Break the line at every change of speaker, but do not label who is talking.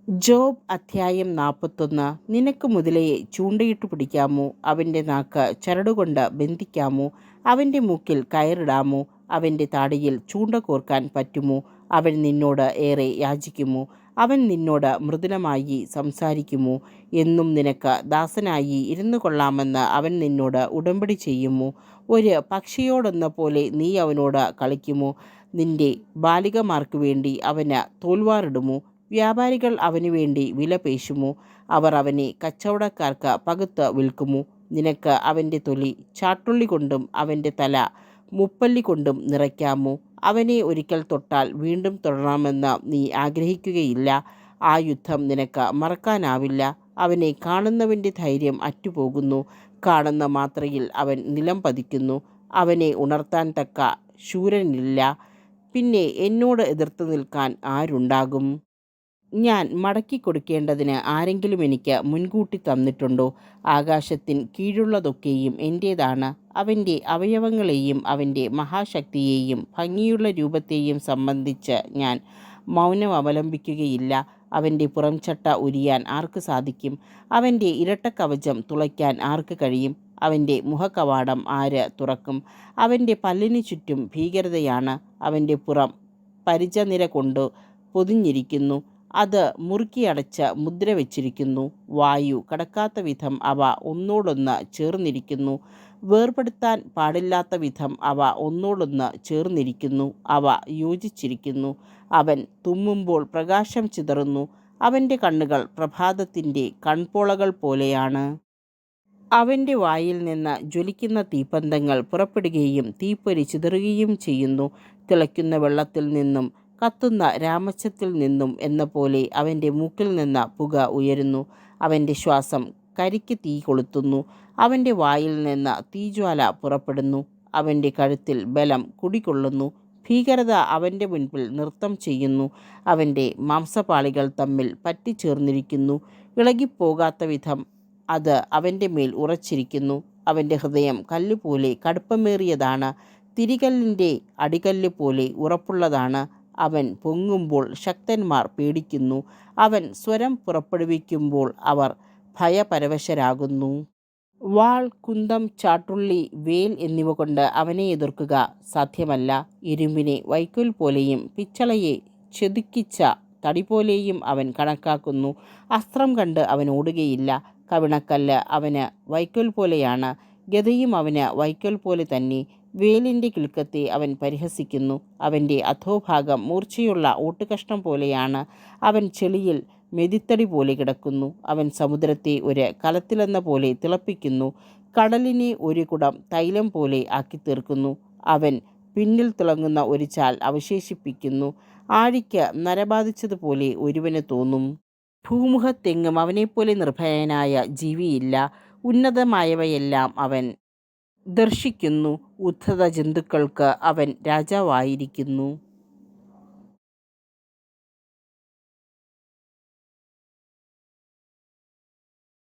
Job അധ്യായം 41. നിനക്ക് മുതലയെ ചൂണ്ടയിട്ടു പിടിക്കാമോ? അവൻ്റെ നാക്ക് ചരടുകൊണ്ട് ബന്ധിക്കാമോ? അവൻ്റെ മൂക്കിൽ കയറിടാമോ? അവൻ്റെ താടിയിൽ ചൂണ്ട കോർക്കാൻ പറ്റുമോ? അവൻ നിന്നോട് ഏറെ യാചിക്കുമോ? അവൻ നിന്നോട് മൃദുലമായി സംസാരിക്കുമോ? എന്നും നിനക്ക് ദാസനായി ഇരുന്നു കൊള്ളാമെന്ന് അവൻ നിന്നോട് ഉടമ്പടി ചെയ്യുമോ? ഒരു പക്ഷിയോടെന്ന പോലെ നീ അവനോട് കളിക്കുമോ? നിന്റെ ബാലികമാർക്ക് വേണ്ടി അവന് തോൽവാറിടുമോ? വ്യാപാരികൾ അവനു വേണ്ടി വില പേശുമോ? അവർ അവനെ കച്ചവടക്കാർക്ക് പകുത്ത് വിൽക്കുമോ? നിനക്ക് അവൻ്റെ തൊലി ചാട്ടുള്ളി കൊണ്ടും അവൻ്റെ തല മുപ്പല്ലി കൊണ്ടും നിറയ്ക്കാമോ? അവനെ ഒരിക്കൽ തൊട്ടാൽ വീണ്ടും തൊടണമെന്ന് നീ ആഗ്രഹിക്കുകയില്ല. ആ യുദ്ധം നിനക്ക് മറക്കാനാവില്ല. അവനെ കാണുന്നവൻ്റെ ധൈര്യം അറ്റുപോകുന്നു. കാണുന്ന മാത്രയിൽ അവൻ നിലം പതിക്കുന്നു. അവനെ ഉണർത്താൻ തക്ക ശൂരനില്ല. പിന്നെ എന്നോട് എതിർത്ത് നിൽക്കാൻ ആരുണ്ടാകും? ഞാൻ മടക്കി കൊടുക്കേണ്ടതിന് ആരെങ്കിലും എനിക്ക് മുൻകൂട്ടി തന്നിട്ടുണ്ടോ? ആകാശത്തിൻ കീഴുള്ളതൊക്കെയും എൻ്റേതാണ്. അവൻ്റെ അവയവങ്ങളെയും അവൻ്റെ മഹാശക്തിയെയും ഭംഗിയുള്ള രൂപത്തെയും സംബന്ധിച്ച് ഞാൻ മൗനം അവലംബിക്കുകയില്ല. അവൻ്റെ പുറംചട്ട ഉരിയാൻ ആർക്ക് സാധിക്കും? അവൻ്റെ ഇരട്ടക്കവചം തുളയ്ക്കാൻ ആർക്ക് കഴിയും? അവൻ്റെ മുഖകവാടം ആര് തുറക്കും? അവൻ്റെ പല്ലിനു ചുറ്റും ഭീകരതയാണ്. അവൻ്റെ പുറം പരിചനിര കൊണ്ട് പൊതിഞ്ഞിരിക്കുന്നു. അത് മുറുക്കിയടച്ച് മുദ്ര വച്ചിരിക്കുന്നു. വായു കടക്കാത്ത വിധം അവ ഒന്നോടൊന്ന് ചേർന്നിരിക്കുന്നു. വേർപെടുത്താൻ പാടില്ലാത്ത വിധം അവ ഒന്നോടൊന്ന് ചേർന്നിരിക്കുന്നു. അവ യോജിച്ചിരിക്കുന്നു. അവൻ തുമ്മുമ്പോൾ പ്രകാശം ചിതറുന്നു. അവൻ്റെ കണ്ണുകൾ പ്രഭാതത്തിൻ്റെ കൺപോളകൾ പോലെയാണ്. അവൻ്റെ വായിൽ നിന്ന് ജ്വലിക്കുന്ന തീപ്പന്തങ്ങൾ പുറപ്പെടുകയും തീപ്പൊരി ചിതറുകയും ചെയ്യുന്നു. തിളയ്ക്കുന്ന വെള്ളത്തിൽ നിന്നും കത്തുന്ന രാമച്ചത്തിൽ നിന്നും എന്ന പോലെ അവൻ്റെ മൂക്കിൽ നിന്ന് പുക ഉയരുന്നു. അവൻ്റെ ശ്വാസം കരിക്ക് തീ കൊളുത്തുന്നു. അവൻ്റെ വായിൽ നിന്ന് തീജ്വാല പുറപ്പെടുന്നു. അവൻ്റെ കഴുത്തിൽ ബലം കുടികൊള്ളുന്നു. ഭീകരത അവൻ്റെ മുൻപിൽ നൃത്തം ചെയ്യുന്നു. അവൻ്റെ മാംസപാളികൾ തമ്മിൽ പറ്റിച്ചേർന്നിരിക്കുന്നു. ഇളകിപ്പോകാത്ത വിധം അത് അവൻ്റെ മേൽ ഉറച്ചിരിക്കുന്നു. അവൻ്റെ ഹൃദയം കല്ലുപോലെ കടുപ്പമേറിയതാണ്. തിരികല്ലിൻ്റെ അടികല്ല് പോലെ ഉറപ്പുള്ളതാണ്. അവൻ പൊങ്ങുമ്പോൾ ശക്തന്മാർ പേടിക്കുന്നു. അവൻ സ്വരം പുറപ്പെടുവിക്കുമ്പോൾ അവർ ഭയപരവശരാകുന്നു. വാൾ, കുന്തം, ചാട്ടുള്ളി, വേൽ എന്നിവ കൊണ്ട് അവനെ എതിർക്കുക സാധ്യമല്ല. ഇരുമ്പിനെ വൈക്കോൽ പോലെയും പിച്ചളയെ ചെതുക്കിച്ച തടി പോലെയും അവൻ കണക്കാക്കുന്നു. അസ്ത്രം കണ്ട് അവൻ ഓടുകയില്ല. കവിണക്കല്ല് അവന് വൈക്കോൽ പോലെയാണ്. ഗദയും അവന് വൈക്കോൽ പോലെ തന്നെ. വേലിൻ്റെ കിലുക്കത്തെ അവൻ പരിഹസിക്കുന്നു. അവൻ്റെ അധോഭാഗം മൂർച്ചയുള്ള ഓട്ടുകഷ്ണം പോലെയാണ്. അവൻ ചെളിയിൽ മെതിത്തടി പോലെ കിടക്കുന്നു. അവൻ സമുദ്രത്തെ ഒരു കലത്തിലെന്ന പോലെ തിളപ്പിക്കുന്നു. കടലിനെ ഒരു കുടം തൈലം പോലെ ആക്കിത്തീർക്കുന്നു. അവൻ പിന്നിൽ തിളങ്ങുന്ന ഒരു ചാൽ അവശേഷിപ്പിക്കുന്നു. ആഴിക്ക് നരബാധിച്ചതുപോലെ ഒരുവന് തോന്നും. ഭൂമുഖത്തെങ്ങും അവനെപ്പോലെ നിർഭയനായ ജീവിയില്ല. ഉന്നതമായവയെല്ലാം അവൻ ദർശിക്കുന്നു. ഉദ്ധത ജന്തുക്കൾക്ക് അവൻ രാജാവായിരിക്കുന്നു.